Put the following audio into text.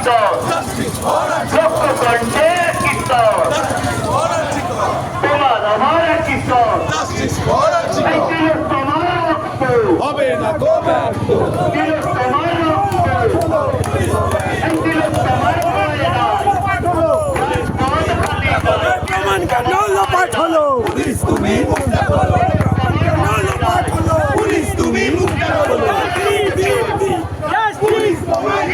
কীর্তন লক্ষ কণ্ঠে কীর্তন তোমার আমার কীর্তন তোমার রক্ত হবে না তোমার তোমার রক্ত তোমার প্রমাণ কেন লোপাট হলো পুলিশ তুমি মুক্তা করো লোপাট হলো পুলিশ তুমি মুক্তা করো পুলিশ তোমার